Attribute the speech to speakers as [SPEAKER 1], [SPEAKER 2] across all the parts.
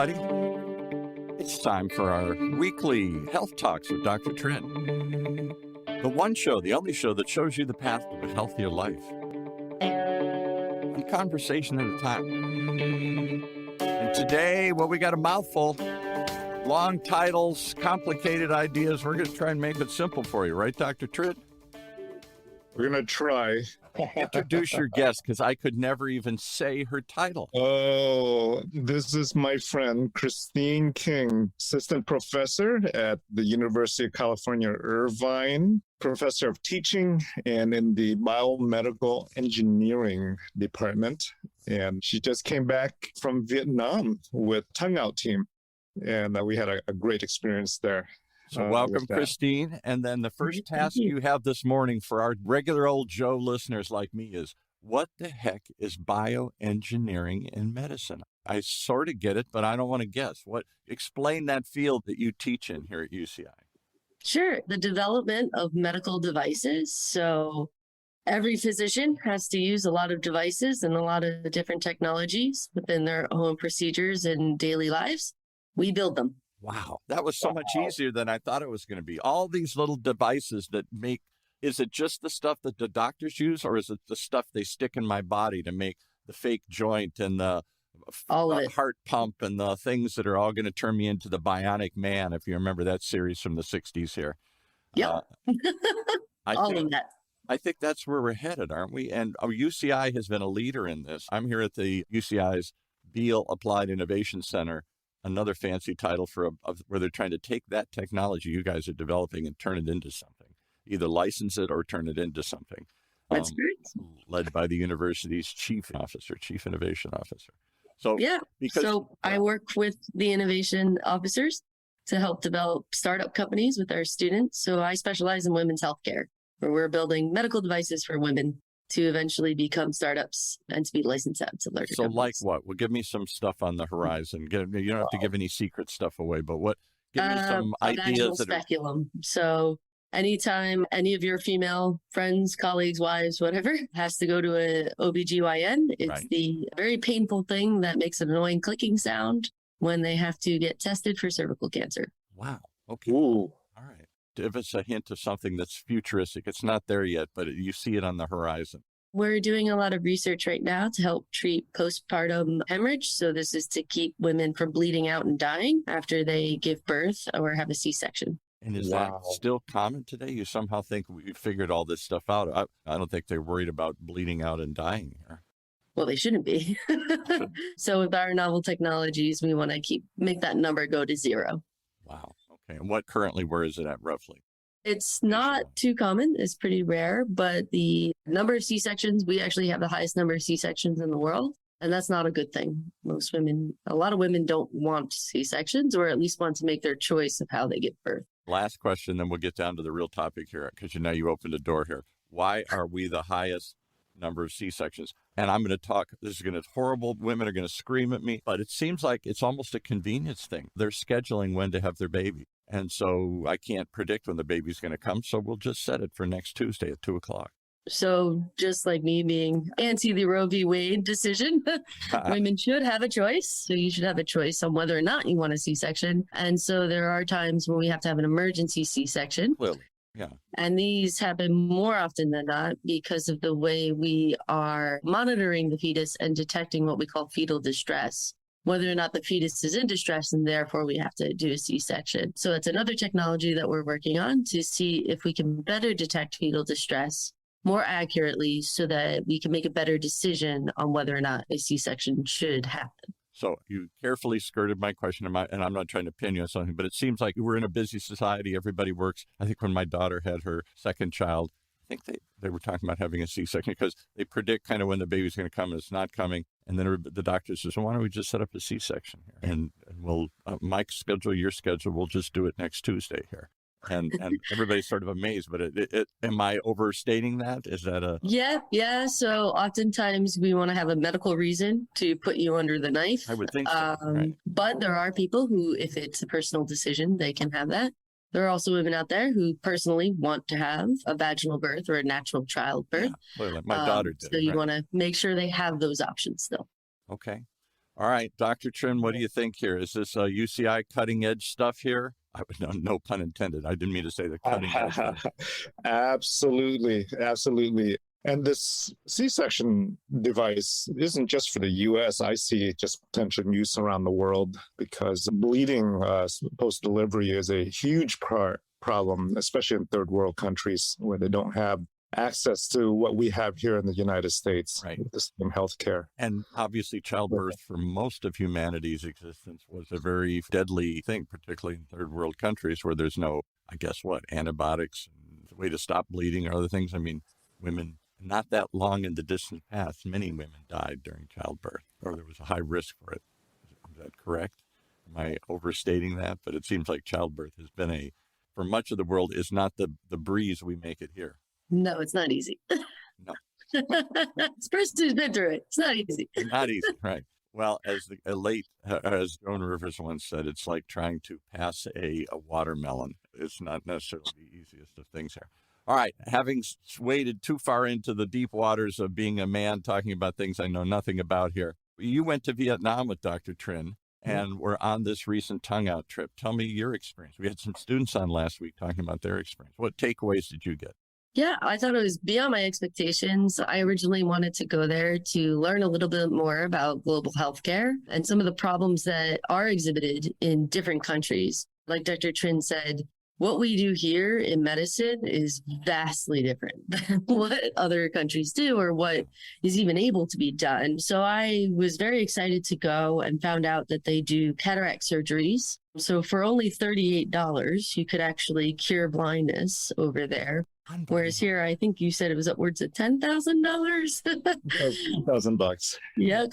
[SPEAKER 1] Buddy, it's time for our weekly health talks with Dr. Trent. The one show, the only show that shows you the path to a healthier life. One conversation at a time. And today, well, we got a mouthful. Long titles, complicated ideas. We're going to try and make it simple for you, right, Dr. Trent?
[SPEAKER 2] We're going to try.
[SPEAKER 1] Introduce your guest, because I could never even say her title.
[SPEAKER 2] Oh, this is my friend, Christine King, assistant professor at the University of California, Irvine, professor of teaching and in the biomedical engineering department. And she just came back from Vietnam with Tongue Out team. And we had a great experience there.
[SPEAKER 1] So welcome, Christine. And then the first task you have this morning for our regular old Joe listeners like me is, what the heck is bioengineering in medicine? I sort of get it, but I don't want to guess. Explain that field that you teach in here at UCI.
[SPEAKER 3] Sure. The development of medical devices. So every physician has to use a lot of devices and a lot of different technologies within their own procedures and daily lives. We build them.
[SPEAKER 1] Wow, that was so much easier than I thought it was going to be. All these little devices that make, is it just the stuff that the doctors use, or is it the stuff they stick in my body to make the fake joint and the heart pump and the things that are all going to turn me into the bionic man, if you remember that series from the 60s here?
[SPEAKER 3] Yep. All of that.
[SPEAKER 1] I think that's where we're headed, aren't we? And our UCI has been a leader in this. I'm here at the UCI's Beal Applied Innovation Center, another fancy title for where they're trying to take that technology you guys are developing and turn it into something, either license it or turn it into something.
[SPEAKER 3] That's great.
[SPEAKER 1] Led by the university's chief innovation officer. So
[SPEAKER 3] I work with the innovation officers to help develop startup companies with our students. So I specialize in women's healthcare, where we're building medical devices for women to eventually become startups and to be licensed out to larger companies.
[SPEAKER 1] Like what? Well, give me some stuff on the horizon. You don't have to give any secret stuff away, but give me some ideas.
[SPEAKER 3] Speculum. So anytime any of your female friends, colleagues, wives, whatever, has to go to a OBGYN, it's the very painful thing that makes an annoying clicking sound when they have to get tested for cervical cancer.
[SPEAKER 1] Wow. Okay.
[SPEAKER 2] Ooh.
[SPEAKER 1] All right. Give us a hint of something that's futuristic. It's not there yet, but you see it on the horizon.
[SPEAKER 3] We're doing a lot of research right now to help treat postpartum hemorrhage. So this is to keep women from bleeding out and dying after they give birth or have a C-section.
[SPEAKER 1] And is that still common today? You somehow think we figured all this stuff out. I don't think they're worried about bleeding out and dying here.
[SPEAKER 3] Well, they shouldn't be. So with our novel technologies, we want to make that number go to 0.
[SPEAKER 1] Wow. Okay. And where is it at roughly?
[SPEAKER 3] It's not too common. It's pretty rare, but the number of C-sections, we actually have the highest number of C-sections in the world. And that's not a good thing. A lot of women don't want C-sections, or at least want to make their choice of how they give birth.
[SPEAKER 1] Last question, then we'll get down to the real topic here, because you opened a door here. Why are we the highest number of C-sections? And I'm going to talk, this is going to horrible, women are going to scream at me, but it seems like it's almost a convenience thing. They're scheduling when to have their baby. And so I can't predict when the baby's going to come. So we'll just set it for next Tuesday at 2:00.
[SPEAKER 3] So just like me being anti the Roe v. Wade decision, women should have a choice. So you should have a choice on whether or not you want a C-section. And so there are times when we have to have an emergency C-section.
[SPEAKER 1] Clearly. Yeah.
[SPEAKER 3] And these happen more often than not because of the way we are monitoring the fetus and detecting what we call fetal distress, whether or not the fetus is in distress, and therefore we have to do a C-section. So it's another technology that we're working on to see if we can better detect fetal distress more accurately so that we can make a better decision on whether or not a C-section should happen.
[SPEAKER 1] So you carefully skirted my question, and I'm not trying to pin you on something, but it seems like we're in a busy society. Everybody works. I think when my daughter had her second child, I think they were talking about having a C-section because they predict kind of when the baby's going to come and it's not coming. And then the doctor says, well, why don't we just set up a C-section here? And we'll, my schedule, your schedule, we'll just do it next Tuesday here. And everybody's sort of amazed, but am I overstating that? Is that a...
[SPEAKER 3] Yeah. So oftentimes we want to have a medical reason to put you under the knife.
[SPEAKER 1] I would think so. Right.
[SPEAKER 3] But there are people who, if it's a personal decision, they can have that. There are also women out there who personally want to have a vaginal birth or a natural childbirth.
[SPEAKER 1] Yeah, like my daughter did.
[SPEAKER 3] So you want to make sure they have those options still.
[SPEAKER 1] Okay. All right, Dr. Trin, what do you think here? Is this UCI cutting edge stuff here? No pun intended. I didn't mean to say the cutting edge.
[SPEAKER 2] Absolutely. Absolutely. And this C-section device isn't just for the US. I see just potential use around the world because bleeding post-delivery is a huge problem, especially in third world countries where they don't have access to what we have here in the United States,
[SPEAKER 1] right?
[SPEAKER 2] With the same healthcare.
[SPEAKER 1] And obviously childbirth for most of humanity's existence was a very deadly thing, particularly in third world countries where there's no, antibiotics, and a way to stop bleeding or other things. I mean, women, not that long in the distant past, many women died during childbirth, or there was a high risk for it. Is that correct? Am I overstating that? But it seems like childbirth has been for much of the world, is not the breeze we make it here.
[SPEAKER 3] No, it's not easy.
[SPEAKER 1] No.
[SPEAKER 3] This person who's been through it, it's not easy.
[SPEAKER 1] Not easy, right. Well, as Joan Rivers once said, it's like trying to pass a watermelon. It's not necessarily the easiest of things here. All right, having waded too far into the deep waters of being a man talking about things I know nothing about here, you went to Vietnam with Dr. Trin and were on this recent tongue out trip. Tell me your experience. We had some students on last week talking about their experience. What takeaways did you get?
[SPEAKER 3] Yeah, I thought it was beyond my expectations. I originally wanted to go there to learn a little bit more about global healthcare and some of the problems that are exhibited in different countries. Like Dr. Trin said, what we do here in medicine is vastly different than what other countries do or what is even able to be done. So I was very excited to go and found out that they do cataract surgeries. So for only $38, you could actually cure blindness over there. Whereas here, I think you said it was upwards of $10,000.
[SPEAKER 2] $1,000.
[SPEAKER 3] Yeah, a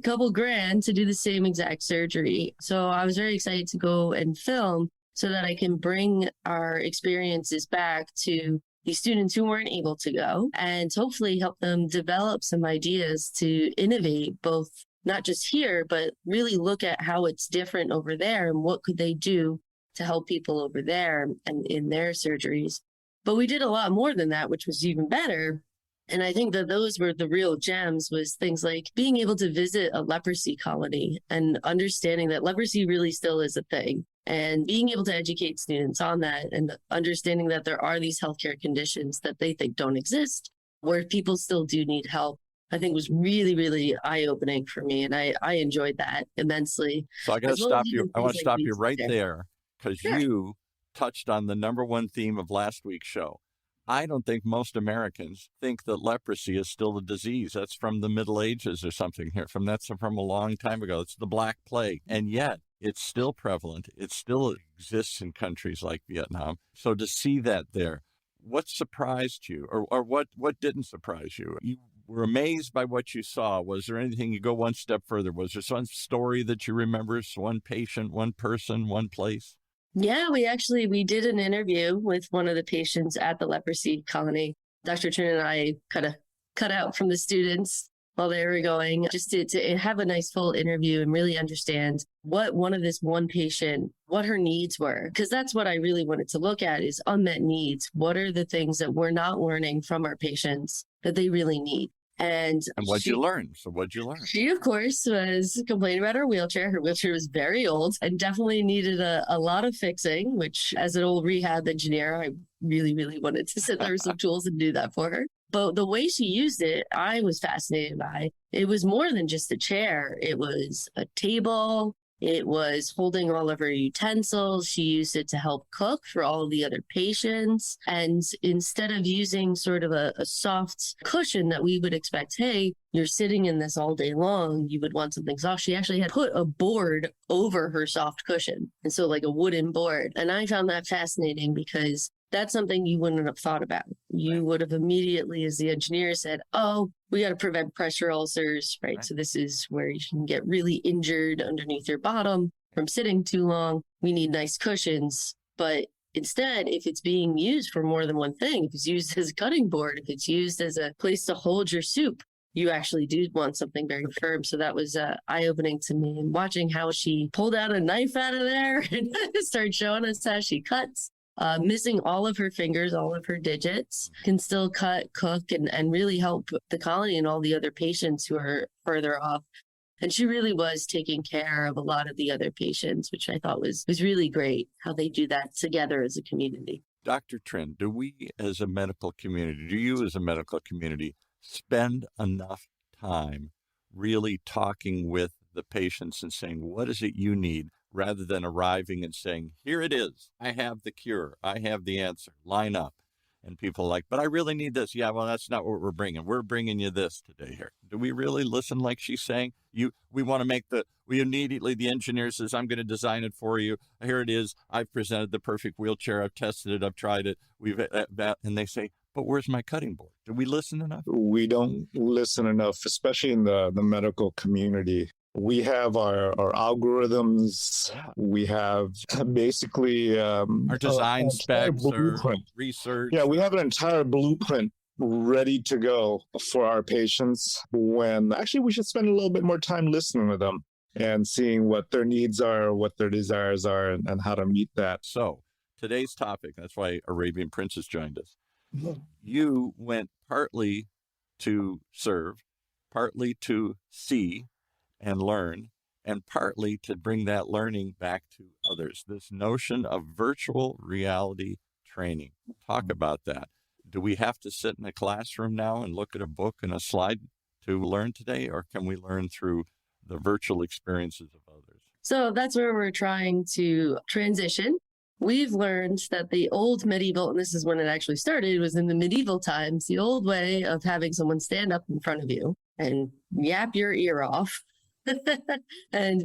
[SPEAKER 3] couple grand to do the same exact surgery. So I was very excited to go and film so that I can bring our experiences back to the students who weren't able to go and hopefully help them develop some ideas to innovate both not just here, but really look at how it's different over there and what could they do to help people over there and in their surgeries. But we did a lot more than that, which was even better. And I think that those were the real gems, was things like being able to visit a leprosy colony and understanding that leprosy really still is a thing and being able to educate students on that and understanding that there are these healthcare conditions that they think don't exist, where people still do need help, I think was really, really eye-opening for me. And I enjoyed that immensely.
[SPEAKER 1] So I got to stop you. I want to stop you right there because
[SPEAKER 3] Sure.
[SPEAKER 1] You touched on the number one theme of last week's show. I don't think most Americans think that leprosy is still a disease. That's from the Middle Ages or something here. That's from a long time ago. It's the Black Plague. And yet it's still prevalent. It still exists in countries like Vietnam. So to see that there, what surprised you or what didn't surprise you? You were amazed by what you saw. Was there anything, you go one step further, was there some story that you remember, one patient, one person, one place?
[SPEAKER 3] Yeah, we did an interview with one of the patients at the leprosy colony. Dr. Trin and I kind of cut out from the students while they were going, just to have a nice full interview and really understand what one patient, what her needs were. Because that's what I really wanted to look at is unmet needs. What are the things that we're not learning from our patients that they really need? And
[SPEAKER 1] what'd you learn? So what'd you learn?
[SPEAKER 3] She, of course, was complaining about her wheelchair. Her wheelchair was very old and definitely needed a lot of fixing, which as an old rehab engineer, I really, really wanted to sit there with some tools and do that for her. But the way she used it, I was fascinated by. It was more than just a chair. It was a table. It was holding all of her utensils. She used it to help cook for all of the other patients. And instead of using sort of a soft cushion that we would expect, hey, you're sitting in this all day long, you would want something soft. She actually had put a board over her soft cushion. And so like a wooden board. And I found that fascinating because that's something you wouldn't have thought about. You would have immediately, as the engineer said, oh, we got to prevent pressure ulcers, right? So this is where you can get really injured underneath your bottom from sitting too long. We need nice cushions. But instead, if it's being used for more than one thing, if it's used as a cutting board, if it's used as a place to hold your soup, you actually do want something very firm. So that was eye-opening to me. And watching how she pulled out a knife out of there and started showing us how she cuts. Missing all of her fingers, all of her digits, can still cut, cook, and really help the colony and all the other patients who are further off. And she really was taking care of a lot of the other patients, which I thought was really great how they do that together as a community.
[SPEAKER 1] Dr. Trin, do we as a medical community, do you as a medical community spend enough time really talking with the patients and saying, what is it you need, rather than arriving and saying, here it is, I have the cure, I have the answer, line up? And people are like, but I really need this. Yeah, well, that's not what we're bringing. We're bringing you this today here. Do we really listen like she's saying? We want to make the engineer says, I'm going to design it for you. Here it is. I've presented the perfect wheelchair. I've tested it. I've tried it. And they say, but where's my cutting board? Do we listen enough?
[SPEAKER 2] We don't listen enough, especially in the medical community. We have our algorithms. We have basically
[SPEAKER 1] our design specs, our research.
[SPEAKER 2] Yeah, we have an entire blueprint ready to go for our patients, when actually we should spend a little bit more time listening to them and seeing what their needs are, what their desires are, and how to meet that.
[SPEAKER 1] So today's topic, that's why Arabian Princess joined us. You went partly to serve, partly to see and learn, and partly to bring that learning back to others. This notion of virtual reality training. Talk about that. Do we have to sit in a classroom now and look at a book and a slide to learn today, or can we learn through the virtual experiences of others?
[SPEAKER 3] So that's where we're trying to transition. We've learned that the old medieval, and this is when it actually started, was in the medieval times, the old way of having someone stand up in front of you and yap your ear off and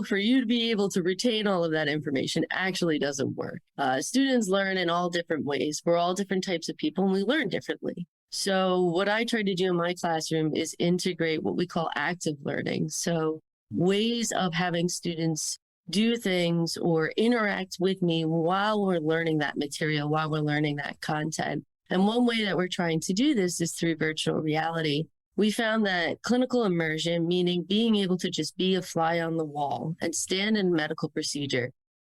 [SPEAKER 3] for you to be able to retain all of that information actually doesn't work. Students learn in all different ways. We're all different types of people and we learn differently. So what I try to do in my classroom is integrate what we call active learning. So ways of having students do things or interact with me while we're learning that material, while we're learning that content. And one way that we're trying to do this is through virtual reality. We found that clinical immersion, meaning being able to just be a fly on the wall and stand in a medical procedure,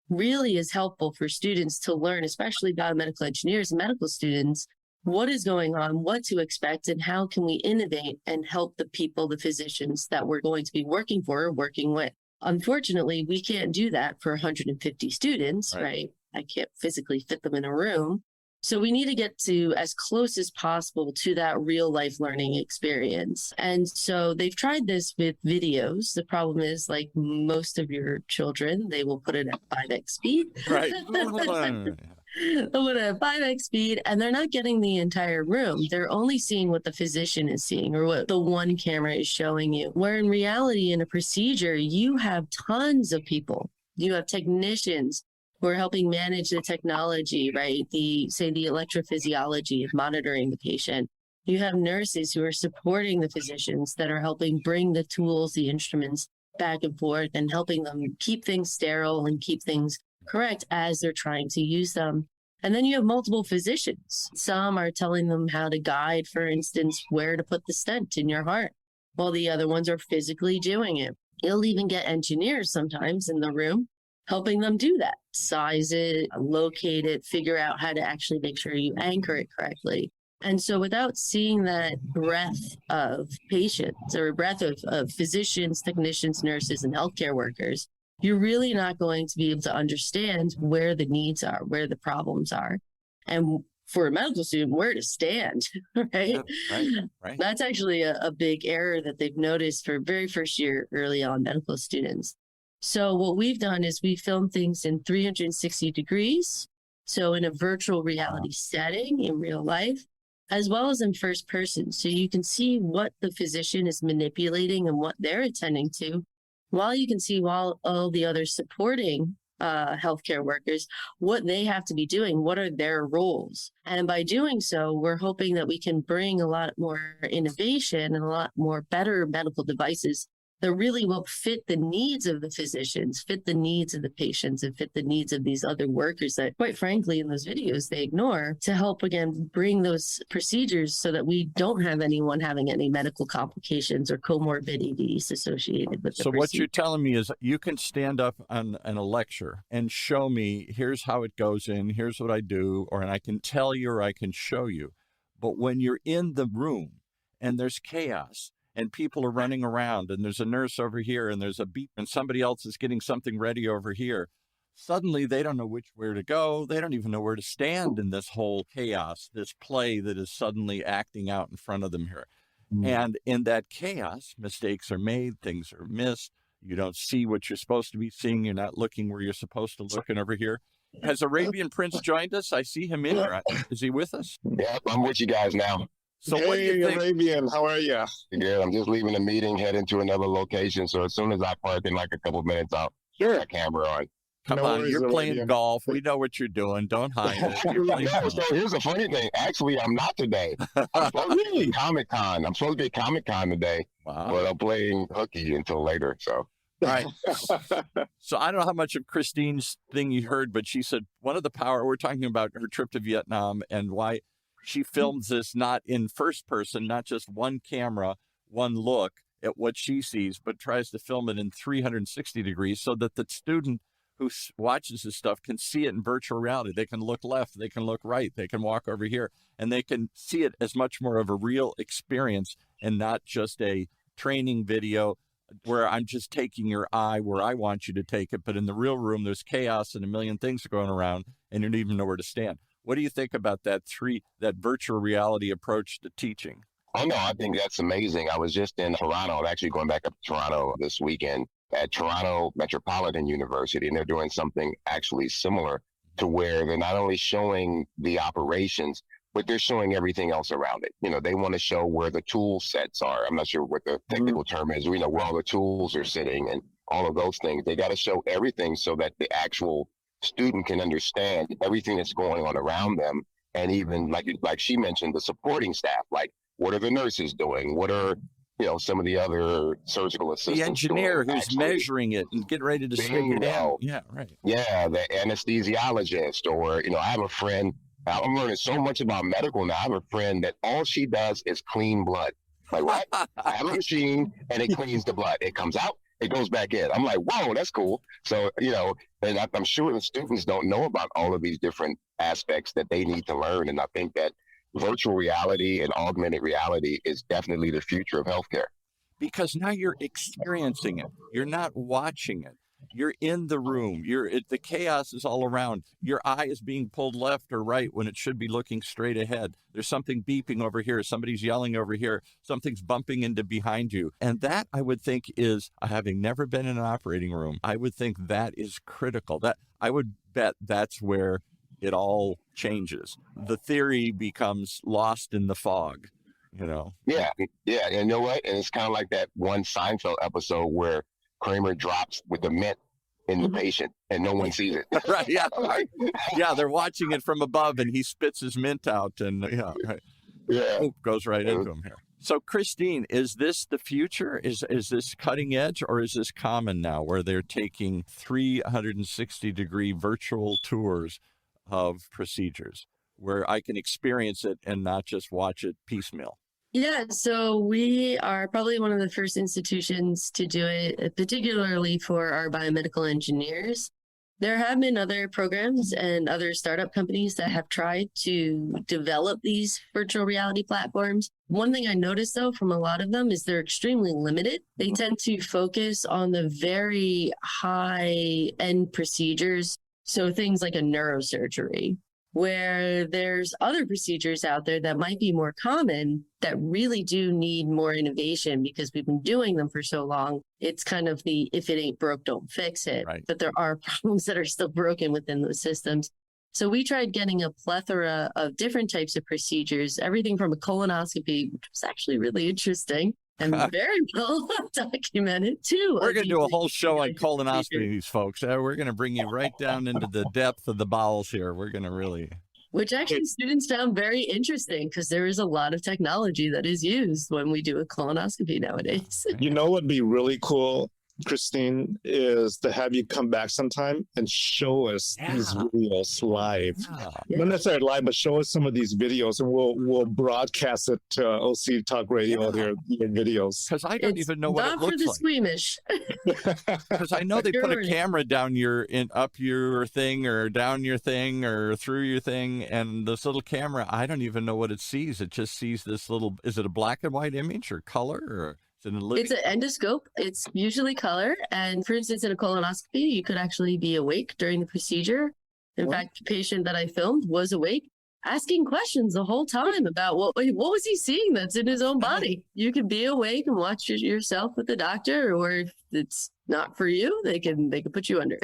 [SPEAKER 3] really is helpful for students to learn, especially biomedical engineers and medical students, what is going on, what to expect, and how can we innovate and help the people, the physicians that we're going to be working for or working with. Unfortunately, we can't do that for 150 students, right? I can't physically fit them in a room. So we need to get to as close as possible to that real life learning experience. And so they've tried this with videos. The problem is, like most of your children, they will put it at 5x speed.
[SPEAKER 1] Right.
[SPEAKER 3] They'll put it at 5x speed and they're not getting the entire room. They're only seeing what the physician is seeing or what the one camera is showing you. Where in reality, in a procedure, you have tons of people. You have technicians who are helping manage the technology, right? The electrophysiology of monitoring the patient. You have nurses who are supporting the physicians that are helping bring the tools, the instruments back and forth and helping them keep things sterile and keep things correct as they're trying to use them. And then you have multiple physicians. Some are telling them how to guide, for instance, where to put the stent in your heart, while the other ones are physically doing it. You'll even get engineers sometimes in the room helping them do that, size it, locate it, figure out how to actually make sure you anchor it correctly. And so without seeing that breadth of patients or breadth of physicians, technicians, nurses, and healthcare workers, you're really not going to be able to understand where the needs are, where the problems are. And for a medical student, where to stand, right?
[SPEAKER 1] Yeah, right.
[SPEAKER 3] That's actually a big error that they've noticed for very first year early on medical students. So what we've done is we filmed things in 360 degrees. So in a virtual reality setting in real life, as well as in first person. So you can see what the physician is manipulating and what they're attending to, while you can see while all the other supporting healthcare workers, what they have to be doing, what are their roles. And by doing so, we're hoping that we can bring a lot more innovation and a lot more better medical devices that really will fit the needs of the physicians, fit the needs of the patients, and fit the needs of these other workers that, quite frankly, in those videos, they ignore, to help, again, bring those procedures so that we don't have anyone having any medical complications or comorbidities associated with the
[SPEAKER 1] So
[SPEAKER 3] procedure.
[SPEAKER 1] what you're telling me is you can stand up on a lecture and show me, here's how it goes in, here's what I do, and I can tell you or I can show you. But when you're in the room and there's chaos, and people are running around, and there's a nurse over here, and there's a beep, and somebody else is getting something ready over here. Suddenly, they don't know where to go. They don't even know where to stand in this whole chaos, this play that is suddenly acting out in front of them here. And in that chaos, mistakes are made, things are missed. You don't see what you're supposed to be seeing. You're not looking where you're supposed to look. And over here, has Arabian Prince joined us? I see him in here. Is he with us?
[SPEAKER 4] Yeah, I'm with you guys now.
[SPEAKER 1] So
[SPEAKER 2] hey,
[SPEAKER 1] what do you think?
[SPEAKER 2] Arabian, how are you?
[SPEAKER 4] Good. I'm just leaving the meeting, heading to another location. So as soon as I park in like a couple of minutes, I'll turn my camera on.
[SPEAKER 1] Come
[SPEAKER 2] No
[SPEAKER 1] on,
[SPEAKER 2] worries,
[SPEAKER 1] you're playing
[SPEAKER 2] Arabian.
[SPEAKER 1] golf. We know what you're doing. Don't hide it. You're playing
[SPEAKER 4] No,
[SPEAKER 1] golf.
[SPEAKER 4] so here's the funny thing. Actually, I'm not today. I'm supposed to be Comic-Con. I'm supposed to be at Comic-Con today,
[SPEAKER 1] Wow.
[SPEAKER 4] but I'm playing hooky until later. So
[SPEAKER 1] All right. So I don't know how much of Christine's thing you heard, but she said we're talking about her trip to Vietnam and why she films this not in first person, not just one camera, one look at what she sees, but tries to film it in 360 degrees so that the student who watches this stuff can see it in virtual reality. They can look left, they can look right, they can walk over here, and they can see it as much more of a real experience and not just a training video where I'm just taking your eye where I want you to take it. But in the real room, there's chaos and a million things going around, and you don't even know where to stand. What do you think about that virtual reality approach to teaching?
[SPEAKER 4] oh no, I think that's amazing. I was just in Toronto. I'm actually going back up to Toronto this weekend at Toronto Metropolitan University, and they're doing something actually similar to where they're not only showing the operations, but they're showing everything else around it. You know, they want to show where the tool sets are. I'm not sure what the technical term is, where all the tools are sitting and all of those things. They got to show everything so that the actual student can understand everything that's going on around them. And even like she mentioned, the supporting staff, like what are the nurses doing? What are, some of the other surgical assistants
[SPEAKER 1] The engineer
[SPEAKER 4] doing,
[SPEAKER 1] who's
[SPEAKER 4] actually
[SPEAKER 1] measuring it and getting ready to stick it in. Yeah, right.
[SPEAKER 4] Yeah, the anesthesiologist, or, I have a friend, I'm learning so much about medical now. I have a friend that all she does is clean blood. Like, what? I have a machine and it cleans the blood. It comes out, it goes back in. I'm like, whoa, that's cool. So, and I'm sure the students don't know about all of these different aspects that they need to learn. And I think that virtual reality and augmented reality is definitely the future of healthcare.
[SPEAKER 1] Because now you're experiencing it. You're not watching it. You're in the room. The chaos is all around. Your eye is being pulled left or right when it should be looking straight ahead. There's something beeping over here. Somebody's yelling over here. Something's bumping into behind you. And that, I would think, is, having never been in an operating room, I would think that is critical. That I would bet that's where it all changes. The theory becomes lost in the fog,
[SPEAKER 4] Yeah. And you know what? And it's kind of like that one Seinfeld episode where Kramer drops with the mint in the patient and no one sees it.
[SPEAKER 1] Right, yeah. Yeah, they're watching it from above and he spits his mint out and goes right into him here. So Christine, is this the future? Is this cutting edge, or is this common now where they're taking 360-degree virtual tours of procedures where I can experience it and not just watch it piecemeal?
[SPEAKER 3] Yeah, so we are probably one of the first institutions to do it, particularly for our biomedical engineers. There have been other programs and other startup companies that have tried to develop these virtual reality platforms. One thing I noticed, though, from a lot of them is they're extremely limited. They tend to focus on the very high-end procedures, so things like a neurosurgery, where there's other procedures out there that might be more common that really do need more innovation because we've been doing them for so long. It's kind of the if it ain't broke, don't fix it.
[SPEAKER 1] Right.
[SPEAKER 3] But there are problems that are still broken within those systems. So we tried getting a plethora of different types of procedures, everything from a colonoscopy, which was actually really interesting and very well documented too.
[SPEAKER 1] We're going to do a whole show on colonoscopies, folks. We're going to bring you right down into the depth of the bowels here. We're going to really...
[SPEAKER 3] Which actually students found very interesting because there is a lot of technology that is used when we do a colonoscopy nowadays.
[SPEAKER 2] You know what would be really cool, Christine, is to have you come back sometime and show us these videos live.
[SPEAKER 3] Yeah.
[SPEAKER 2] Not necessarily live, but show us some of these videos, and we'll broadcast it to OC Talk Radio here, your videos.
[SPEAKER 1] Because I don't even know what it looks like.
[SPEAKER 3] Not for the squeamish.
[SPEAKER 1] Because I know they put a camera down up your thing or down your thing or through your thing, and this little camera, I don't even know what it sees. It just sees this little, is it a black and white image or color? Or Is it a living?
[SPEAKER 3] It's an endoscope. It's usually color. And for instance, in a colonoscopy, you could actually be awake during the procedure. In fact, the patient that I filmed was awake, asking questions the whole time about what was he seeing that's in his own body. You can be awake and watch yourself with the doctor, or if it's not for you, they can put you under.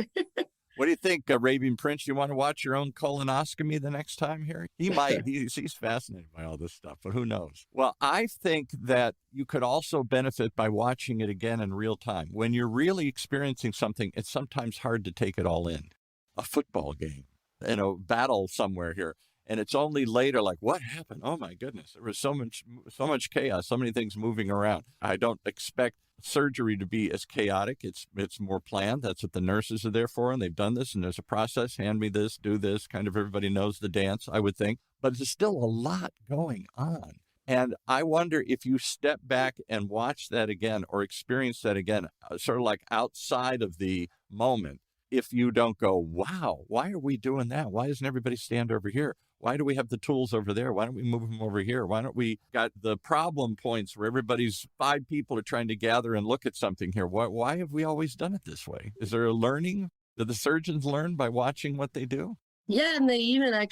[SPEAKER 1] What do you think, Arabian Prince? You want to watch your own colonoscopy the next time here? He might. He's fascinated by all this stuff, but who knows? Well, I think that you could also benefit by watching it again in real time. When you're really experiencing something, it's sometimes hard to take it all in. A football game, a battle somewhere here. And it's only later, like, what happened? Oh, my goodness. There was so much chaos, so many things moving around. I don't expect surgery to be as chaotic. It's more planned. That's what the nurses are there for, and they've done this, and there's a process. Hand me this, do this. Kind of everybody knows the dance, I would think. But there's still a lot going on. And I wonder if you step back and watch that again or experience that again, sort of like outside of the moment, if you don't go, wow, why are we doing that? Why doesn't everybody stand over here? Why do we have the tools over there? Why don't we move them over here? Why don't we got the problem points where everybody's 5 people are trying to gather and look at something here? Why have we always done it this way? Is there a learning? Do the surgeons learn by watching what they do?
[SPEAKER 3] Yeah, and they even I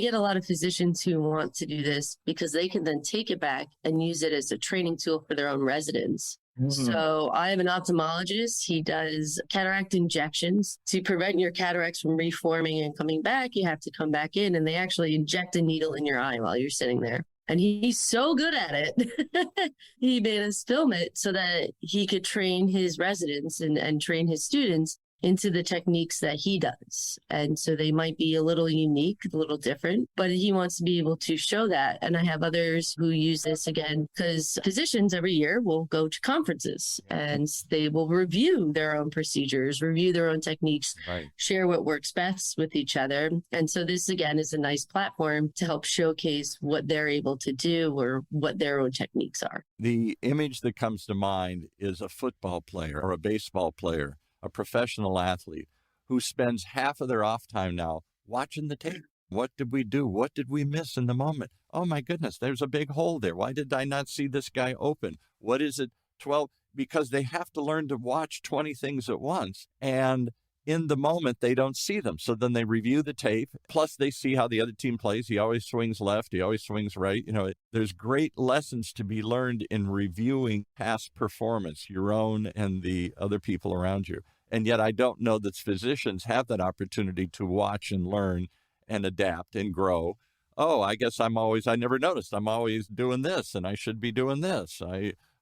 [SPEAKER 3] get a lot of physicians who want to do this because they can then take it back and use it as a training tool for their own residents. So I have an ophthalmologist. He does cataract injections to prevent your cataracts from reforming and coming back. You have to come back in, and they actually inject a needle in your eye while you're sitting there. And he's so good at it. He made us film it so that he could train his residents and train his students into the techniques that he does. And so they might be a little unique, a little different, but he wants to be able to show that. And I have others who use this again, because physicians every year will go to conferences and they will review their own procedures, review their own techniques,
[SPEAKER 1] Right.
[SPEAKER 3] share what works best with each other. And so this again is a nice platform to help showcase what they're able to do or what their own techniques are.
[SPEAKER 1] The image that comes to mind is a football player or a baseball player, a professional athlete who spends half of their off time now watching the tape. What did we do? What did we miss in the moment? Oh my goodness, there's a big hole there. Why did I not see this guy open? What is it? 12? Because they have to learn to watch 20 things at once. And in the moment, they don't see them. So then they review the tape. Plus, they see how the other team plays. He always swings left. He always swings right. There's great lessons to be learned in reviewing past performance, your own and the other people around you. And yet I don't know that physicians have that opportunity to watch and learn and adapt and grow. Oh, I guess I never noticed. I'm always doing this and I should be doing this.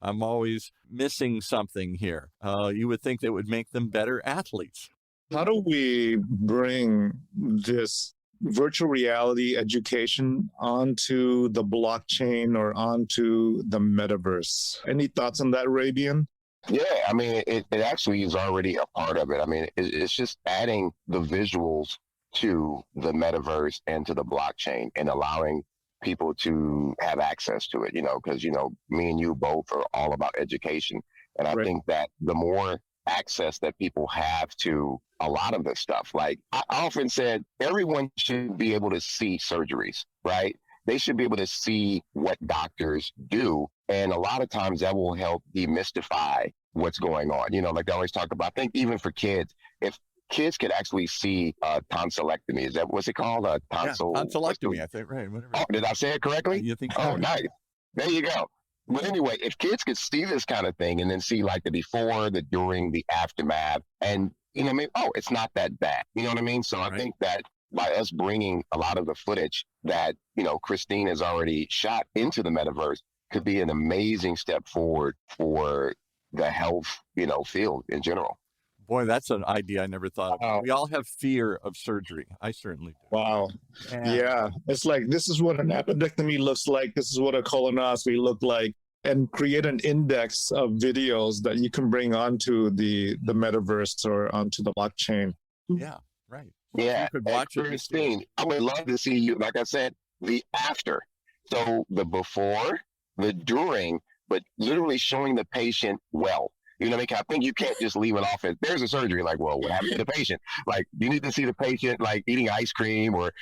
[SPEAKER 1] I'm always missing something here. You would think that would make them better athletes.
[SPEAKER 2] How do we bring this virtual reality education onto the blockchain or onto the metaverse? Any thoughts on that, Arabian?
[SPEAKER 4] Yeah, I mean, it actually is already a part of it. I mean, it's just adding the visuals to the metaverse and to the blockchain and allowing people to have access to it, because, me and you both are all about education. And I think that the more access that people have to a lot of this stuff, like I often said, everyone should be able to see surgeries, right? They should be able to see what doctors do. And a lot of times that will help demystify what's going on. Like they always talk about, I think even for kids, if kids could actually see tonsillectomy, is that what's it called?
[SPEAKER 1] Tonsillectomy, I think, right. Whatever.
[SPEAKER 4] Oh, did I say it correctly?
[SPEAKER 1] You think so?
[SPEAKER 4] Oh, nice. There you go. But anyway, if kids could see this kind of thing and then see like the before, the during, the aftermath, and, it's not that bad. You know what I mean? So I think that by us bringing a lot of the footage that, Christine has already shot into the metaverse could be an amazing step forward for the health, field in general.
[SPEAKER 1] Boy, that's an idea I never thought of. Wow. We all have fear of surgery. I certainly do.
[SPEAKER 2] Wow. Yeah. It's like, this is what an appendectomy looks like. This is what a colonoscopy looked like. And create an index of videos that you can bring onto the metaverse or onto the blockchain.
[SPEAKER 1] Yeah, right.
[SPEAKER 4] Yeah.
[SPEAKER 1] You could watch it.
[SPEAKER 4] Christine, I would love to see you, like I said, the after. So the before, the during, but literally showing the patient well. You know what I mean? I think you can't just leave it off as there's a surgery. Like, well, what happened to the patient? Like, you need to see the patient like eating ice cream or,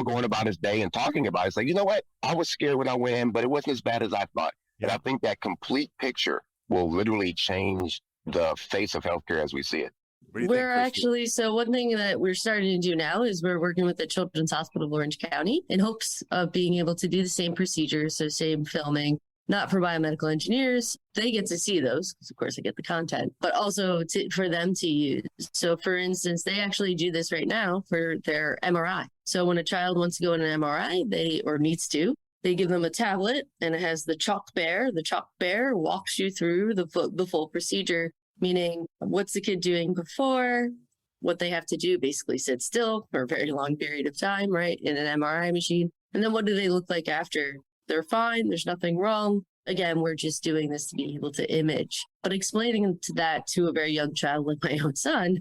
[SPEAKER 4] going about his day and talking about it. It's like, you know what? I was scared when I went in, but it wasn't as bad as I thought. Yeah. And I think that complete picture will literally change the face of healthcare as we see it?
[SPEAKER 1] What do you
[SPEAKER 3] We're
[SPEAKER 1] think,
[SPEAKER 3] actually, so one thing that we're starting to do now is we're working with the Children's Hospital of Orange County in hopes of being able to do the same procedures, so same filming, not for biomedical engineers. They get to see those, because of course I get the content, but also for them to use. So for instance, they actually do this right now for their MRI. So when a child wants to go in an MRI, or needs to, they give them a tablet and it has the chalk bear. The chalk bear walks you through the full procedure, meaning what's the kid doing before, what they have to do, basically sit still for a very long period of time, right, in an MRI machine. And then what do they look like after? They're fine. There's nothing wrong. Again, we're just doing this to be able to image. But explaining that to a very young child like my own son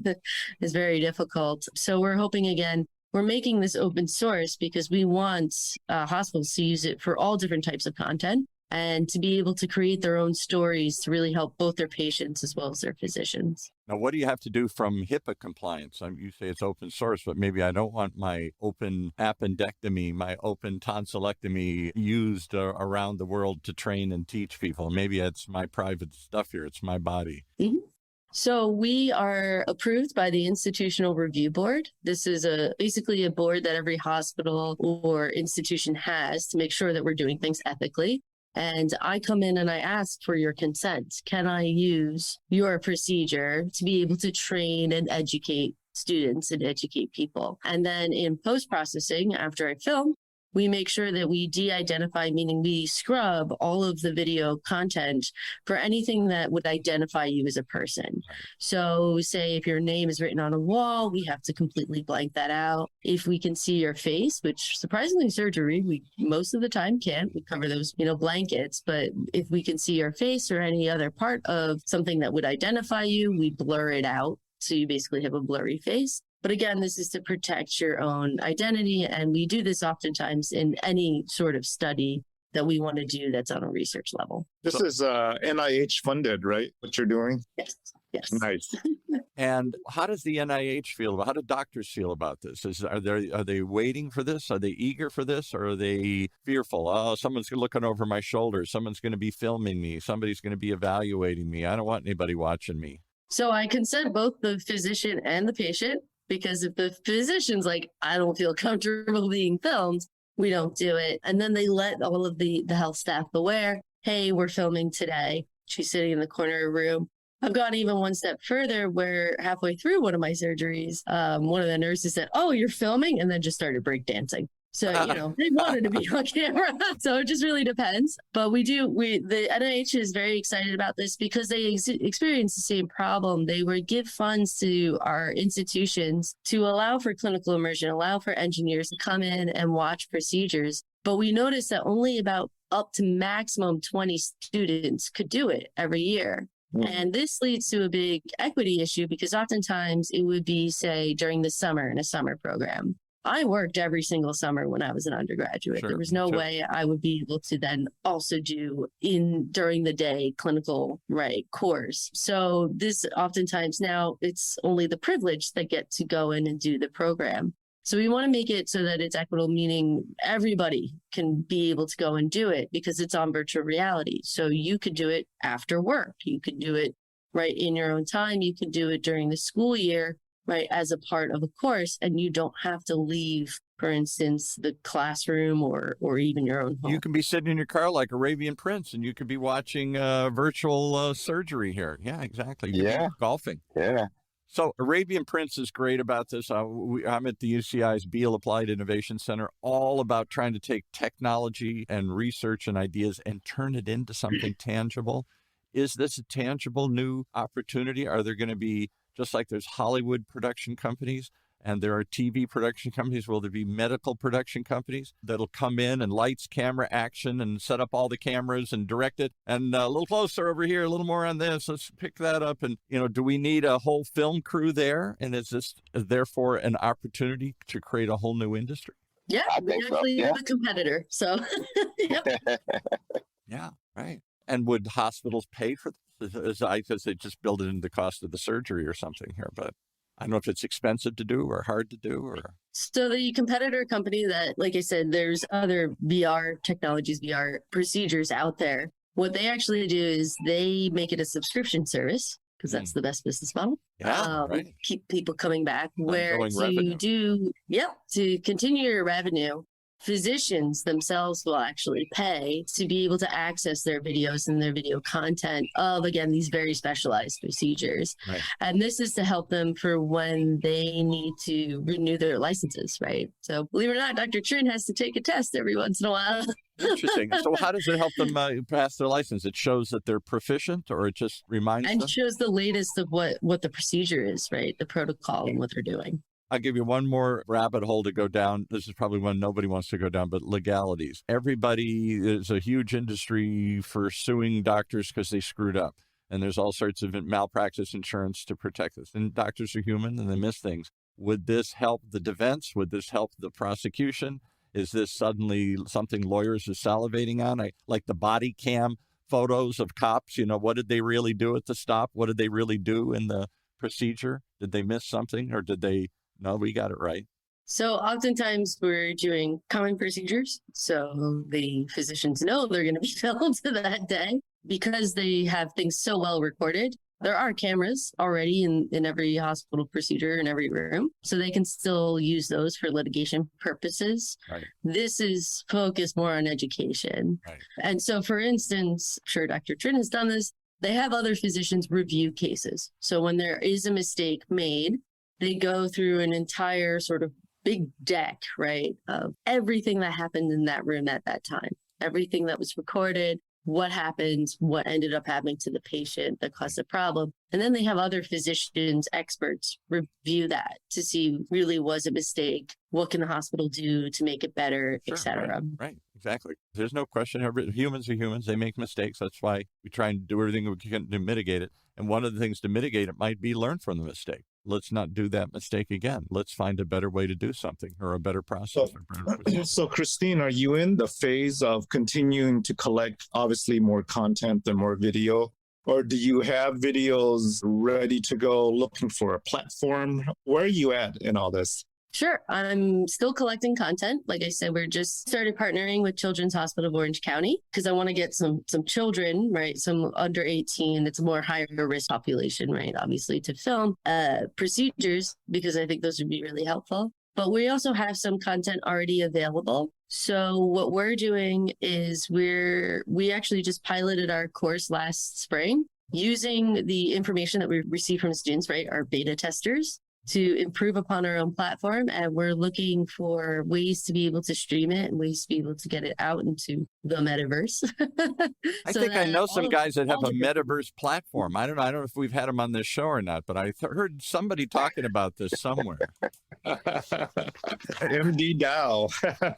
[SPEAKER 3] is very difficult. So we're hoping, again, we're making this open source because we want hospitals to use it for all different types of content and to be able to create their own stories to really help both their patients as well as their physicians.
[SPEAKER 1] Now, what do you have to do from HIPAA compliance? You say it's open source, but maybe I don't want my open appendectomy, my open tonsillectomy used around the world to train and teach people. Maybe it's my private stuff here. It's my body.
[SPEAKER 3] Mm-hmm. So we are approved by the Institutional Review Board. This is basically a board that every hospital or institution has to make sure that we're doing things ethically. And I come in and I ask for your consent. Can I use your procedure to be able to train and educate students and educate people? And then in post-processing, after I film, we make sure that we de-identify, meaning we scrub all of the video content for anything that would identify you as a person. So say if your name is written on a wall, we have to completely blank that out. If we can see your face, which surprisingly surgery, we most of the time can't, we cover those, blankets, but if we can see your face or any other part of something that would identify you, we blur it out. So you basically have a blurry face. But again, this is to protect your own identity. And we do this oftentimes in any sort of study that we want to do that's on a research level.
[SPEAKER 2] This is NIH funded, right? What you're doing?
[SPEAKER 3] Yes. Yes.
[SPEAKER 2] Nice.
[SPEAKER 1] And how does the NIH feel about? How do doctors feel about this? Are they waiting for this? Are they eager for this, or are they fearful? Oh, someone's looking over my shoulder. Someone's going to be filming me. Somebody's going to be evaluating me. I don't want anybody watching me.
[SPEAKER 3] So I consent both the physician and the patient, because if the physician's like, I don't feel comfortable being filmed, we don't do it. And then they let all of the health staff aware, hey, we're filming today. She's sitting in the corner of the room. I've gone even one step further where halfway through one of my surgeries, one of the nurses said, oh, you're filming? And then just started breakdancing. So, they wanted to be on camera. So it just really depends. But the NIH is very excited about this because they experience the same problem. They would give funds to our institutions to allow for clinical immersion, allow for engineers to come in and watch procedures. But we noticed that only about up to maximum 20 students could do it every year. And this leads to a big equity issue because oftentimes it would be, say, during the summer in a summer program. I worked every single summer when I was an undergraduate.
[SPEAKER 1] Sure,
[SPEAKER 3] there was no way I would be able to then also do during the day clinical course. So this oftentimes now it's only the privileged that get to go in and do the program. So we want to make it so that it's equitable, meaning everybody can be able to go and do it because it's on virtual reality. So you could do it after work. You could do it right in your own time. You could do it during the school year, right, as a part of a course, and you don't have to leave, for instance, the classroom or even your own home.
[SPEAKER 1] You can be sitting in your car like Arabian Prince, and you could be watching virtual surgery here. Yeah, exactly. You could be golfing.
[SPEAKER 4] Yeah.
[SPEAKER 1] So Arabian Prince is great about this. I'm at the UCI's Beal Applied Innovation Center, all about trying to take technology and research and ideas and turn it into something tangible. Is this a tangible new opportunity? Are there going to be, just like there's Hollywood production companies and there are TV production companies, will there be medical production companies that'll come in and lights, camera, action, and set up all the cameras and direct it? And a little closer over here, a little more on this. Let's pick that up. And, do we need a whole film crew there? And is this therefore an opportunity to create a whole new industry?
[SPEAKER 3] Yeah, we actually have a competitor. So,
[SPEAKER 1] Yeah, right. And would hospitals pay for this? I guess they just build it into the cost of the surgery or something here, but I don't know if it's expensive to do or hard to do or.
[SPEAKER 3] So the competitor company that, like I said, there's other VR technologies, VR procedures out there. What they actually do is they make it a subscription service because that's the best business model.
[SPEAKER 1] Yeah, right.
[SPEAKER 3] Keep people coming back. Where
[SPEAKER 1] Ongoing
[SPEAKER 3] to
[SPEAKER 1] revenue.
[SPEAKER 3] to continue your revenue, physicians themselves will actually pay to be able to access their videos and their video content of, again, these very specialized procedures.
[SPEAKER 1] Right.
[SPEAKER 3] And this is to help them for when they need to renew their licenses, right? So believe it or not, Dr. Trin has to take a test every once in a while.
[SPEAKER 1] Interesting. So how does it help them pass their license? It shows that they're proficient, or it just reminds them?
[SPEAKER 3] And shows the latest of what the procedure is, right? The protocol and what they're doing.
[SPEAKER 1] I'll give you one more rabbit hole to go down. This is probably one nobody wants to go down, but legalities. There's a huge industry for suing doctors because they screwed up. And there's all sorts of malpractice insurance to protect us. And doctors are human and they miss things. Would this help the defense? Would this help the prosecution? Is this suddenly something lawyers are salivating on? Like the body cam photos of cops, what did they really do at the stop? What did they really do in the procedure? Did they miss something, or did they... No, we got it right.
[SPEAKER 3] So oftentimes we're doing common procedures. So the physicians know they're going to be filmed that day because they have things so well recorded. There are cameras already in every hospital procedure in every room. So they can still use those for litigation purposes.
[SPEAKER 1] Right.
[SPEAKER 3] This is focused more on education.
[SPEAKER 1] Right.
[SPEAKER 3] And so, for instance, I'm sure Dr. Trin has done this. They have other physicians review cases. So when there is a mistake made, they go through an entire sort of big deck, right, of everything that happened in that room at that time, everything that was recorded, what happened, what ended up happening to the patient that caused the problem. And then they have other physicians, experts review that to see really was a mistake. What can the hospital do to make it better,
[SPEAKER 1] Sure,
[SPEAKER 3] et cetera.
[SPEAKER 1] Right, exactly. There's no question. Humans are humans. They make mistakes. That's why we try and do everything we can to mitigate it. And one of the things to mitigate it might be learn from the mistake. Let's not do that mistake again. Let's find a better way to do something, or a better process.
[SPEAKER 2] So Christine, are you in the phase of continuing to collect obviously more content and more video? Or do you have videos ready to go looking for a platform? Where are you at in all this?
[SPEAKER 3] Sure. I'm still collecting content. Like I said, we're just started partnering with Children's Hospital of Orange County because I want to get some children, right? Some under 18. It's a more higher risk population, right? Obviously to film procedures, because I think those would be really helpful. But we also have some content already available. So what we're doing is we actually just piloted our course last spring using the information that we received from students, right? Our beta testers, to improve upon our own platform. And we're looking for ways to be able to stream it and ways to be able to get it out into the metaverse.
[SPEAKER 1] I think I know some guys that have a metaverse platform. I don't know if we've had them on this show or not, but I heard somebody talking about this somewhere.
[SPEAKER 2] MD DAO.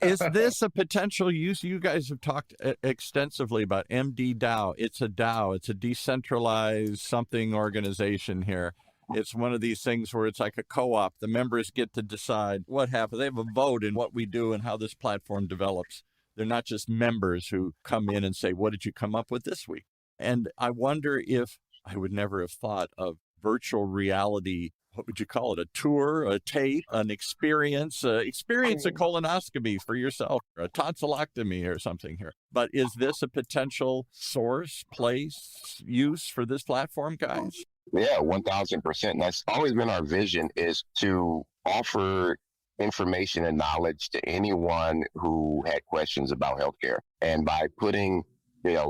[SPEAKER 1] Is this a potential use? You guys have talked extensively about MD DAO. It's a DAO. It's a decentralized something organization here. It's one of these things where it's like a co-op. The members get to decide what happens. They have a vote in what we do and how this platform develops. They're not just members who come in and say, what did you come up with this week? And I wonder if I would never have thought of virtual reality. What would you call it? A tour, a tape, an experience a colonoscopy for yourself, or a tonsillectomy or something here. But is this a potential source, place, use for this platform, guys?
[SPEAKER 4] Yeah, 1,000%. And that's always been our vision, is to offer information and knowledge to anyone who had questions about healthcare. And by putting,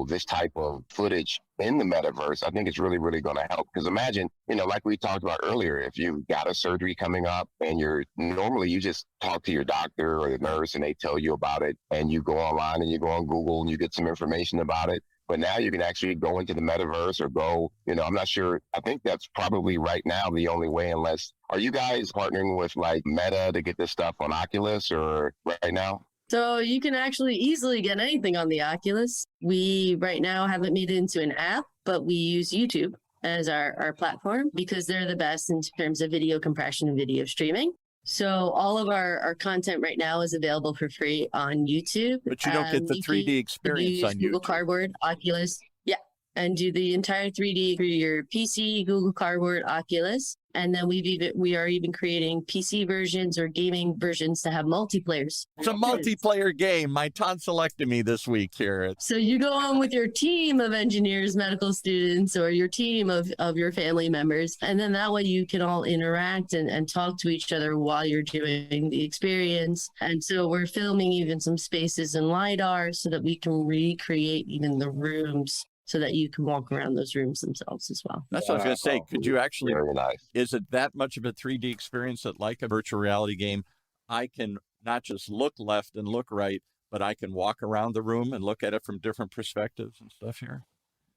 [SPEAKER 4] this type of footage in the metaverse, I think it's really, really going to help. Because imagine, like we talked about earlier, if you've got a surgery coming up and you just talk to your doctor or the nurse and they tell you about it, and you go online and you go on Google and you get some information about it. But now you can actually go into the metaverse or go, I'm not sure. I think that's probably right now the only way, are you guys partnering with like Meta to get this stuff on Oculus or right now?
[SPEAKER 3] So you can actually easily get anything on the Oculus. We right now haven't made it into an app, but we use YouTube as our platform because they're the best in terms of video compression and video streaming. So all of our content right now is available for free on YouTube.
[SPEAKER 1] But you don't get the 3D experience on YouTube.
[SPEAKER 3] Google Cardboard, Oculus. Yeah. and do the entire 3D through your PC, Google Cardboard, Oculus. And then we are even creating PC versions or gaming versions to have multiplayers.
[SPEAKER 1] It's a multiplayer game. My tonsillectomy this week here.
[SPEAKER 3] So you go on with your team of engineers, medical students, or your team of your family members. And then that way you can all interact and talk to each other while you're doing the experience. And so we're filming even some spaces in LiDAR so that we can recreate even the rooms, so that you can walk around those rooms themselves as well.
[SPEAKER 1] That's what I was going to say. Could you actually,
[SPEAKER 4] Very nice.
[SPEAKER 1] is it that much of a 3D experience that, like a virtual reality game, I can not just look left and look right, but I can walk around the room and look at it from different perspectives and stuff here?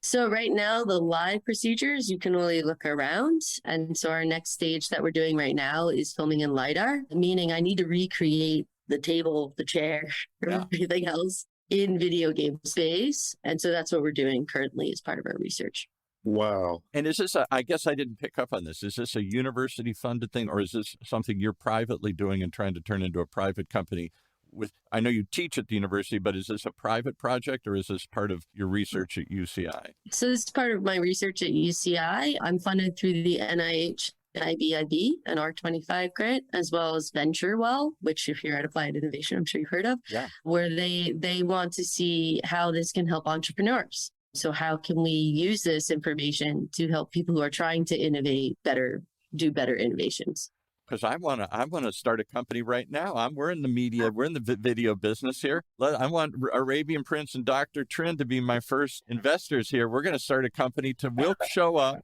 [SPEAKER 3] So right now, the live procedures, you can only look around. And so our next stage that we're doing right now is filming in LiDAR, meaning I need to recreate the table, the chair, everything else in video game space. And so that's what we're doing currently as part of our research.
[SPEAKER 2] Wow.
[SPEAKER 1] And is this, I guess I didn't pick up on this. Is this a university funded thing, or is this something you're privately doing and trying to turn into a private company? I know you teach at the university, but is this a private project, or is this part of your research at UCI?
[SPEAKER 3] So this is part of my research at UCI. I'm funded through the NIH IBIB, an R25 grant, as well as VentureWell, which if you're at Applied Innovation, I'm sure you've heard of, where they want to see how this can help entrepreneurs. So how can we use this information to help people who are trying to innovate better, do better innovations?
[SPEAKER 1] Because I want to start a company right now. We're in the media, we're in the video business here. I want Arabian Prince and Dr. Trin to be my first investors here. We're going to start a company we'll show up.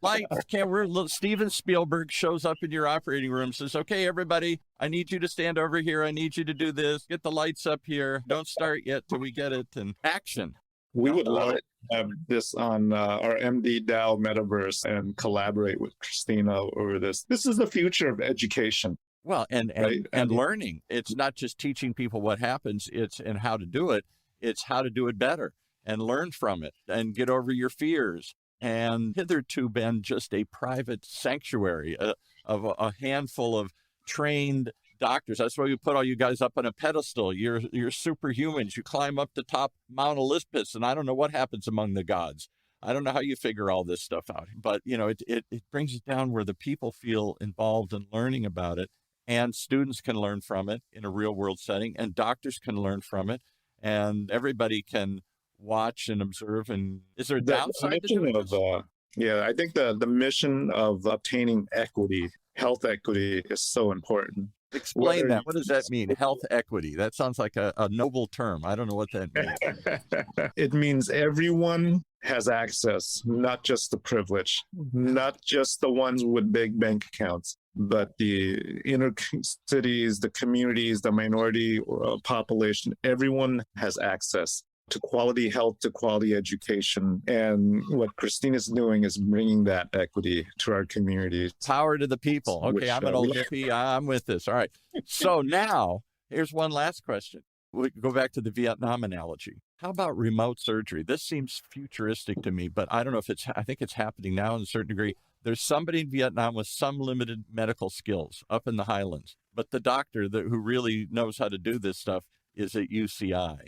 [SPEAKER 1] Steven Spielberg shows up in your operating room, says, "Okay, everybody, I need you to stand over here. I need you to do this. Get the lights up here. Don't start yet till we get it." And action.
[SPEAKER 2] We would love to have this on our MD DAO Metaverse and collaborate with Christina over this. This is the future of education.
[SPEAKER 1] Well, and learning. It's not just teaching people what happens, it's how to do it. It's how to do it better and learn from it and get over your fears. And hitherto been just a private sanctuary of a handful of trained doctors. That's why we put all you guys up on a pedestal. You're superhumans. You climb up the top Mount Olympus, and I don't know what happens among the gods. I don't know how you figure all this stuff out. But, it brings it down where the people feel involved in learning about it, and students can learn from it in a real world setting, and doctors can learn from it, and everybody can watch and observe. And is there a downside to doing this?
[SPEAKER 2] I think the mission of obtaining equity, health equity, is so important.
[SPEAKER 1] Explain that. What does that mean? Health equity. That sounds like a noble term. I don't know what that means.
[SPEAKER 2] It means everyone has access, not just the privileged, not just the ones with big bank accounts, but the inner cities, the communities, the minority population. Everyone has access to quality health, to quality education. And what Christina's doing is bringing that equity to our communities.
[SPEAKER 1] Power to the people. Okay, I'm an old hippie. I'm with this. All right. So now, here's one last question. We go back to the Vietnam analogy. How about remote surgery? This seems futuristic to me, but I don't know if I think it's happening now in a certain degree. There's somebody in Vietnam with some limited medical skills up in the highlands, but the doctor who really knows how to do this stuff is at UCI.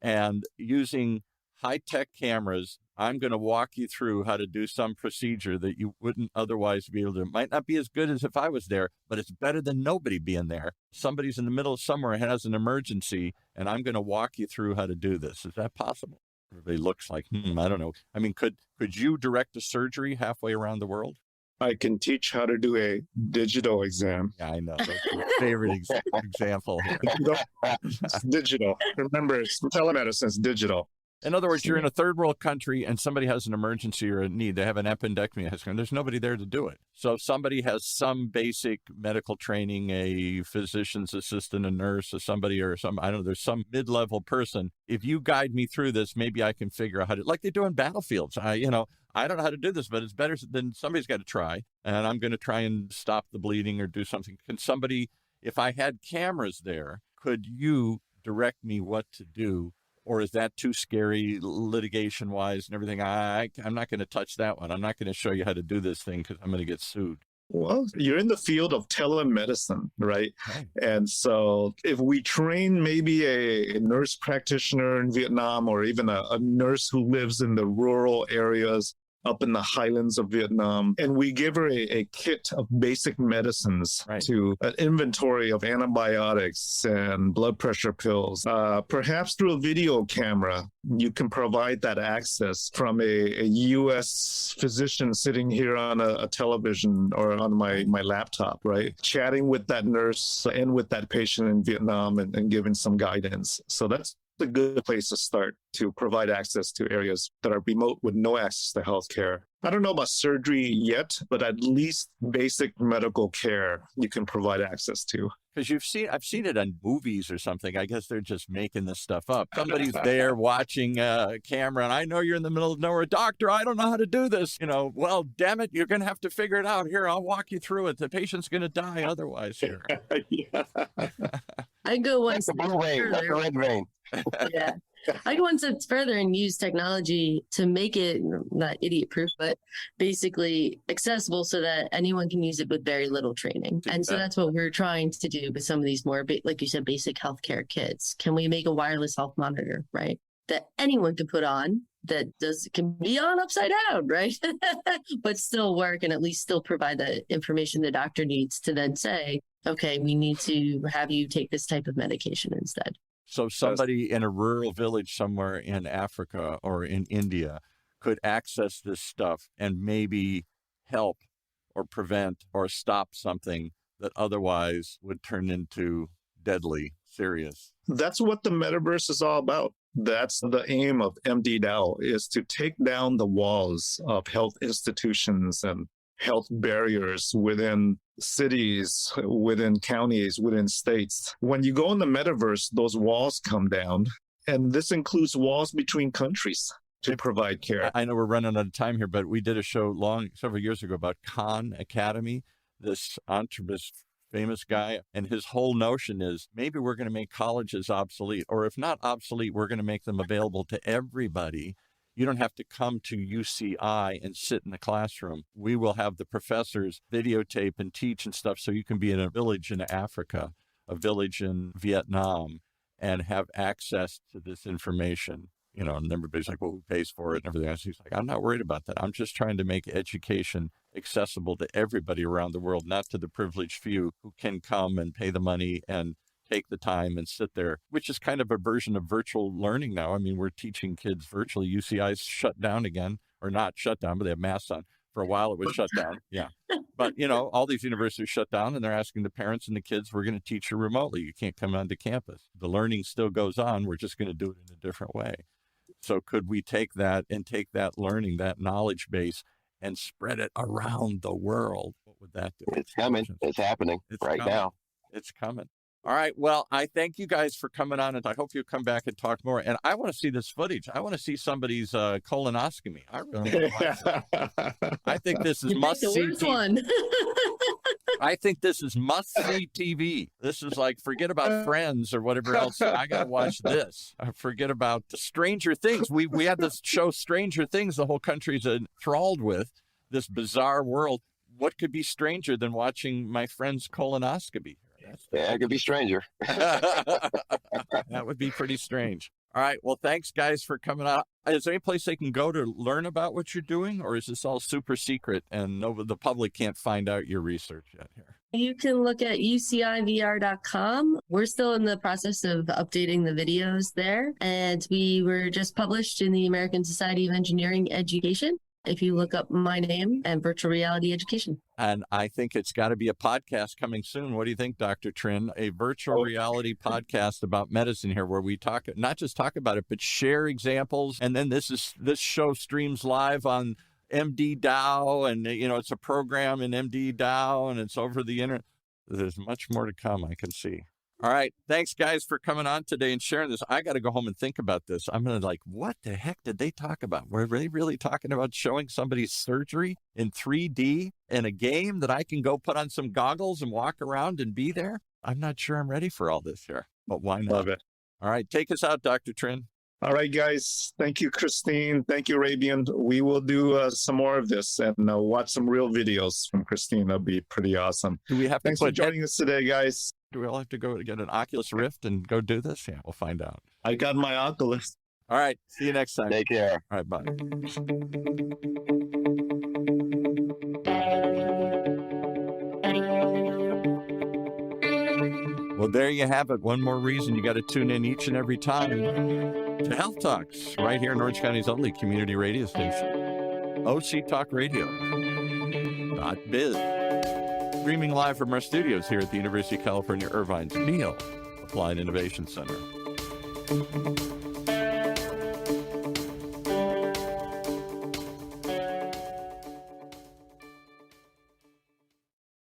[SPEAKER 1] And using high-tech cameras, I'm going to walk you through how to do some procedure that you wouldn't otherwise be able to. It might not be as good as if I was there, but it's better than nobody being there. Somebody's in the middle of somewhere and has an emergency, and I'm going to walk you through how to do this. Is that possible? Everybody looks like, I don't know. I mean, could you direct a surgery halfway around the world?
[SPEAKER 2] I can teach how to do a digital exam.
[SPEAKER 1] Yeah, I know. That's my favorite example here.
[SPEAKER 2] It's digital. Remember, it's telemedicine, it's digital.
[SPEAKER 1] In other words, you're in a third world country and somebody has an emergency or a need. They have an appendectomy. And there's nobody there to do it. So if somebody has some basic medical training, a physician's assistant, a nurse, or somebody, or some, I don't know, there's some mid-level person. If you guide me through this, maybe I can figure out how to, like they do in battlefields. I don't know how to do this, but it's better than somebody's got to try. And I'm going to try and stop the bleeding or do something. Can somebody, if I had cameras there, could you direct me what to do? Or is that too scary litigation-wise and everything? I'm not going to touch that one. I'm not going to show you how to do this thing because I'm going to get sued.
[SPEAKER 2] Well, you're in the field of telemedicine, right?
[SPEAKER 1] Right.
[SPEAKER 2] And so if we train maybe a nurse practitioner in Vietnam, or even a nurse who lives in the rural areas up in the highlands of Vietnam, and we give her a kit of basic medicines,
[SPEAKER 1] Right.
[SPEAKER 2] to an inventory of antibiotics and blood pressure pills, perhaps through a video camera, you can provide that access from a U.S. physician sitting here on a television or on my laptop, right? Chatting with that nurse and with that patient in Vietnam, and giving some guidance. So that's a good place to start to provide access to areas that are remote with no access to healthcare. I don't know about surgery yet, but at least basic medical care you can provide access to.
[SPEAKER 1] Because I've seen it on movies or something. I guess they're just making this stuff up. Somebody's there watching a camera, and I know you're in the middle of nowhere. Doctor, I don't know how to do this. Well, damn it, you're going to have to figure it out. Here, I'll walk you through it. The patient's going to die otherwise here.
[SPEAKER 2] Yeah.
[SPEAKER 3] I go one
[SPEAKER 4] That's the
[SPEAKER 3] step
[SPEAKER 4] blue vein, not the
[SPEAKER 3] further.
[SPEAKER 4] red vein.
[SPEAKER 3] Yeah. I go one step further and use technology to make it not idiot proof, but basically accessible so that anyone can use it with very little training. And so that's what we're trying to do with some of these more, like you said, basic healthcare kits. Can we make a wireless health monitor, right? That anyone can put on, that can be on upside down, right? But still work and at least still provide the information the doctor needs to then say, okay, we need to have you take this type of medication instead.
[SPEAKER 1] So somebody in a rural village somewhere in Africa or in India could access this stuff and maybe help or prevent or stop something that otherwise would turn into deadly, serious.
[SPEAKER 2] That's what the metaverse is all about. That's the aim of MDDAO, is to take down the walls of health institutions and health barriers within cities, within counties, within states. When you go in the metaverse, those walls come down. And this includes walls between countries to provide care.
[SPEAKER 1] I know we're running out of time here, but we did a show several years ago about Khan Academy, this famous guy, and his whole notion is maybe we're going to make colleges obsolete, or if not obsolete, we're going to make them available to everybody. You don't have to come to UCI and sit in the classroom. We will have the professors videotape and teach and stuff, so you can be in a village in Africa, a village in Vietnam, and have access to this information. And everybody's like, well, who pays for it and everything else? He's like, I'm not worried about that. I'm just trying to make education accessible to everybody around the world, not to the privileged few who can come and pay the money and take the time and sit there, which is kind of a version of virtual learning now. I mean, we're teaching kids virtually. UCI's shut down again, or not shut down, but they have masks on. For a while, it was shut down. Yeah. But, all these universities shut down, and they're asking the parents and the kids, we're going to teach you remotely. You can't come onto campus. The learning still goes on. We're just going to do it in a different way. So could we take that learning, that knowledge base, and spread it around the world? What would that do?
[SPEAKER 4] It's coming. It's happening now.
[SPEAKER 1] It's coming. All right. Well, I thank you guys for coming on, and I hope you come back and talk more. And I want to see this footage. I want to see somebody's colonoscopy. I really I think this is must-see TV. I think this is must-see TV. This is like, forget about Friends or whatever else. I got to watch this. Forget about Stranger Things. We had this show Stranger Things the whole country's enthralled with, this bizarre world. What could be stranger than watching my friend's colonoscopy?
[SPEAKER 4] Yeah, it could be stranger.
[SPEAKER 1] That would be pretty strange. All right. Well, thanks, guys, for coming out. Is there any place they can go to learn about what you're doing, or is this all super secret and the public can't find out your research yet here?
[SPEAKER 3] You can look at ucivr.com. We're still in the process of updating the videos there, and we were just published in the American Society of Engineering Education. If you look up my name and virtual reality education.
[SPEAKER 1] And I think it's got to be a podcast coming soon. What do you think, Dr. Trin? A virtual reality podcast about medicine here, where we not just talk about it, but share examples. And then this show streams live on MDDAO, and it's a program in MDDAO, and it's over the internet. There's much more to come, I can see. All right. Thanks, guys, for coming on today and sharing this. I got to go home and think about this. I'm going to what the heck did they talk about? Were they really talking about showing somebody's surgery in 3D in a game that I can go put on some goggles and walk around and be there? I'm not sure I'm ready for all this here, but why not?
[SPEAKER 2] Love it.
[SPEAKER 1] All right. Take us out, Dr. Trin.
[SPEAKER 2] All right, guys. Thank you, Christine. Thank you, Rabian. We will do some more of this and watch some real videos from Christine. That'll be pretty awesome.
[SPEAKER 1] Do we have to
[SPEAKER 2] Thanks for joining us today, guys.
[SPEAKER 1] Do we all have to go get an Oculus Rift and go do this? Yeah, we'll find out.
[SPEAKER 2] I got my Oculus.
[SPEAKER 1] All right. See you next time.
[SPEAKER 4] Take care.
[SPEAKER 1] All right. Bye. Well, there you have it. One more reason you got to tune in each and every time to Health Talks, right here in Orange County's only community radio station, OC Talk Radio.biz. Streaming live from our studios here at the University of California, Irvine's Neal Applied Innovation Center.